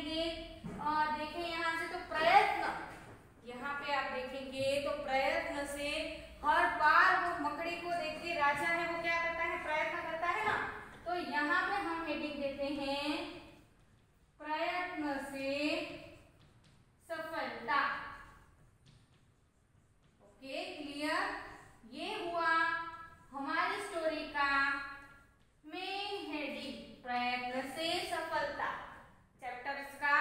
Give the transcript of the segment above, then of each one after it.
करेंगे। देखें यहाँ से तो प्रयत्न, यहाँ पे आप देखेंगे तो प्रयत्न से हर बार वो मकड़ी को देख के राजा है वो क्या करता है, प्रयत्न करता है ना। तो यहाँ पे हम हेडिंग देते हैं प्रयत्न से सफलता। Okay, clear. ये हुआ हमारी स्टोरी का मेन हेडिंग, प्रयत्न से सफलता। चैप्टर्स का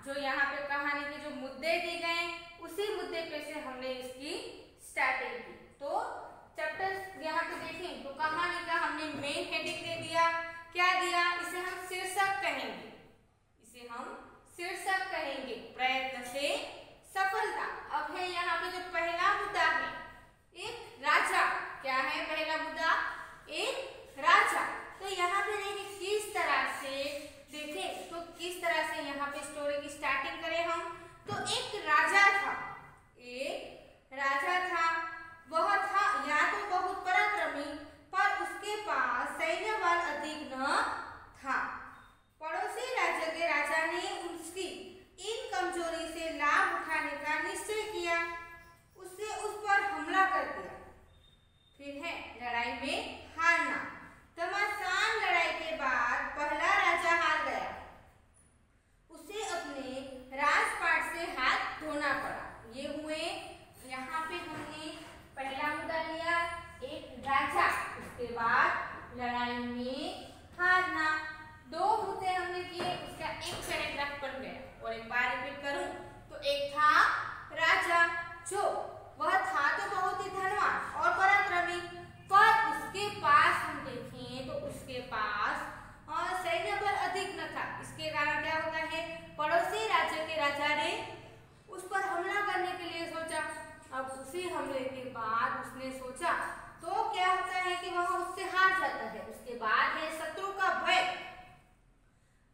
जो यहाँ पे कहानी के जो मुद्दे दिए गए उसी मुद्दे पे से हमने इसकी स्टार्टिंग की। तो चैप्टर्स यहाँ पे देखें तो कहानी का हमने मेन हेडिंग दे दिया। क्या दिया, इसे हम शीर्षक कहेंगे, इसे हम शीर्षक कहेंगे, प्रयत्न से सफलता। अब है यहाँ पे जो पहला मुद्दा है, एक राजा। क्या है पहला मुद्दा, एक राजा। तो यहाँ पे देखिए किस तरह से, देखें तो किस तरह से यहाँ पे स्टोरी की स्टार्टिंग करें हम। तो एक राजा था, एक राजा था, वह था या तो बहुत पराक्रमी पर उसके पास सैन्य बल अधिक न था। पड़ोसी राज्य के राजा ने उसकी इन कमजोरी से लाभ उठाने का निश्चय किया, उससे उस पर हमला कर दिया। फिर है लड़ाई में हारना। घमासान लड़ाई के बाद पहला राजा हार गया, उसे अपने राजपाट से हाथ धोना पड़ा। ये हुए यहाँ पे हमने पहला मुद्दा लिया, एक राजा, उसके बाद लड़ाई में हारना। दो मुद्दे हमने किए, उसका एक पैराग्राफ बन गया। और एक बार रिपीट करूं तो एक था राजा, जो वह था तो बहुत ही धनवान और पराक्रमी, पर उसके पास हम देखें तो उसके पास सैन्य बल अधिक न था। इसके कारण क्या होता है, पड़ोसी राज्य के राजा ने उस पर हमला करने के लिए सोचा। अब उसी हमले के बाद उसने सोचा तो क्या होता है कि वह उससे हार जाता है। उसके बाद है शत्रु का भय।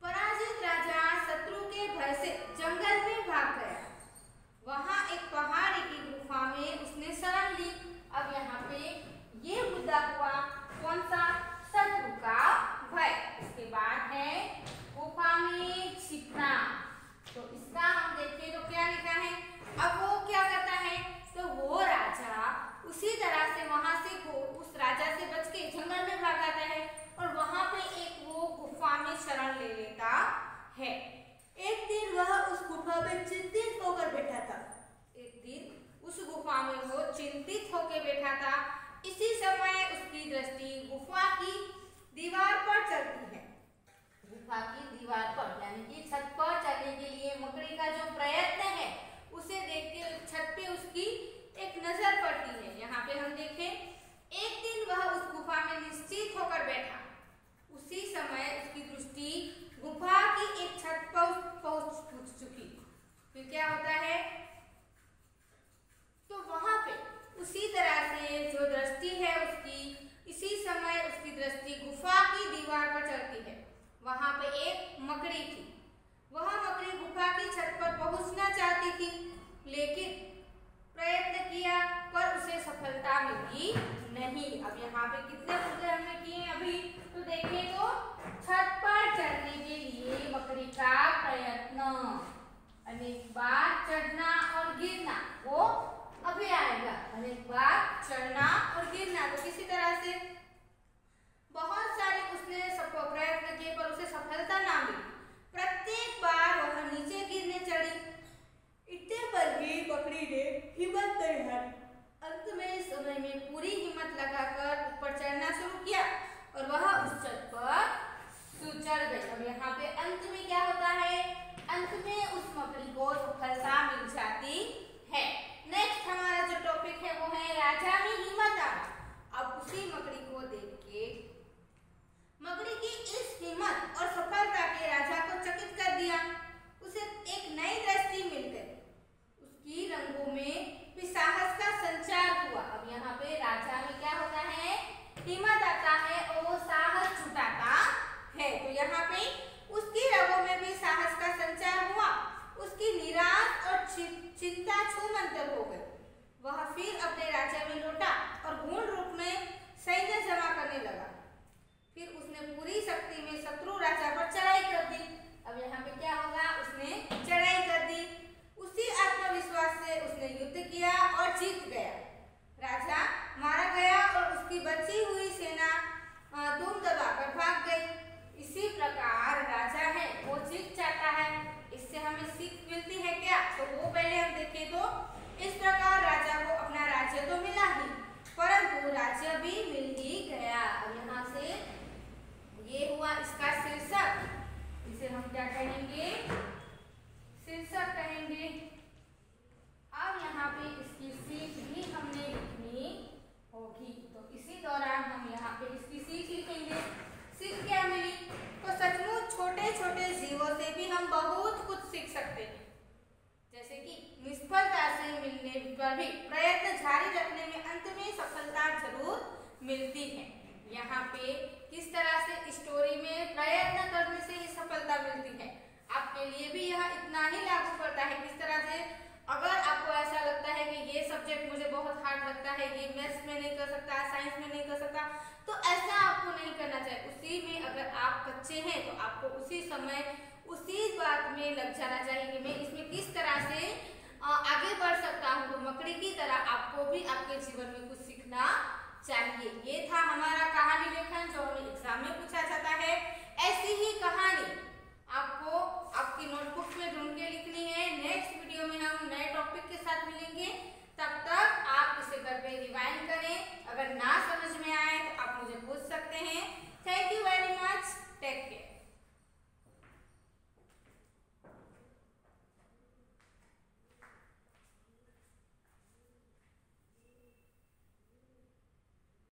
पराजित राजा शत्रु के भय से जंगल में भाग गया, वहां एक पहाड़ी की गुफा में उसने शरण ली। अब यहाँ पे ये मुद्दा हुआ कौन सा, शत्रु का भय। इसके बाद है गुफा में छिपना। तो इसका हम देखें तो क्या लिखा है, अब वो क्या करता है, तो वो राजा उसी तरह से वहां से उस राजा से बच के जंगल में भाग आता है और वहां पे एक वो गुफा में शरण ले लेता है। एक दिन वह उस गुफा में चिंतित होकर बैठा था, एक दिन उस गुफा में वो चिंतित होकर बैठा था। इसी समय उसकी दृष्टि गुफा की दीवार पर चलती है। गुफा की दीवार पर यानी कि छत पर चढ़ने के लिए मकड़ी का जो प्रयत्न है उसे देखते छत पे उसकी एक नजर पड़ती है। यहाँ पे हम देखें, एक दिन वह उस गुफा में निश्चित होकर बैठा, उसी समय उसकी दृष्टि गुफा की एक छत पर पहुंच चुकी। फिर क्या होता है, तो वहां पे उसी तरह से जो दृष्टि है उसकी, इसी समय उसकी दृष्टि गुफा की दीवार पर चढ़ती है। वहां पे एक मकड़ी थी, वह मकड़ी गुफा की छत पर पहुंचना चाहती थी, लेकिन प्रयत्न किया पर उसे सफलता मिली नहीं। अब यहाँ पे कितने मुद्दे हमने किए अभी, तो देखें तो छत पर चढ़ने के लिए मकड़ी का प्रयत्न, अनेक बार चढ़ना और गिरना, वो अभी आएगा, अनेक बार चढ़ना और गिरना। तो किसी तरह से बहुत सारे उसने प्रयत्न किए पर उसे सफलता ना मिली। प्रत्येक बार वह नीचे गिरने चढ़ी, इतने पर भी मकड़ी ने हिम्मत नहीं हारी। अंत में समय में पूरी हिम्मत लगाकर ऊपर चढ़ना शुरू किया और वह उस छत पर चढ़ गई। और यहाँ पे अंत में क्या होता है, अंत में उस मकड़ी को सफलता मिल जाती है। नेक्स्ट हमारा जो टॉपिक है वो है राजा में हिम्मत आना। अब उसी मकड़ी को देख के मकड़ी की इस हिम्मत और सफलता के राजा तभी प्रयत्न जारी रखने में अंत में सफलता जरूर मिलती है। यहाँ पे किस तरह से स्टोरी में प्रयत्न करने से ही सफलता मिलती है, आपके लिए भी यह इतना ही लागू पड़ता है। किस तरह से अगर आपको ऐसा लगता है कि ये सब्जेक्ट मुझे बहुत हार्ड लगता है, ये मैथ्स में नहीं कर सकता, साइंस में नहीं कर सकता, तो ऐसा आपको नहीं करना चाहिए। उसी में अगर आप कच्चे हैं तो आपको उसी समय उसी बात में लग जाना चाहिए कि मैं इसमें किस तरह से आगे बढ़ सकता हूँ। तो मकड़ी की तरह आपको भी आपके जीवन में कुछ सीखना चाहिए। ये था हमारा कहानी लेखन जो हमें एग्जाम में पूछा जाता है। ऐसी ही कहानी आपको आपकी नोटबुक में ढूंढ के लिखनी है। नेक्स्ट वीडियो में हम नए टॉपिक के साथ मिलेंगे, तब तक आप इसे घर पे रिवाइंड करें। अगर ना समझ में आए तो आप मुझे पूछ सकते हैं। Thank you very much, take care.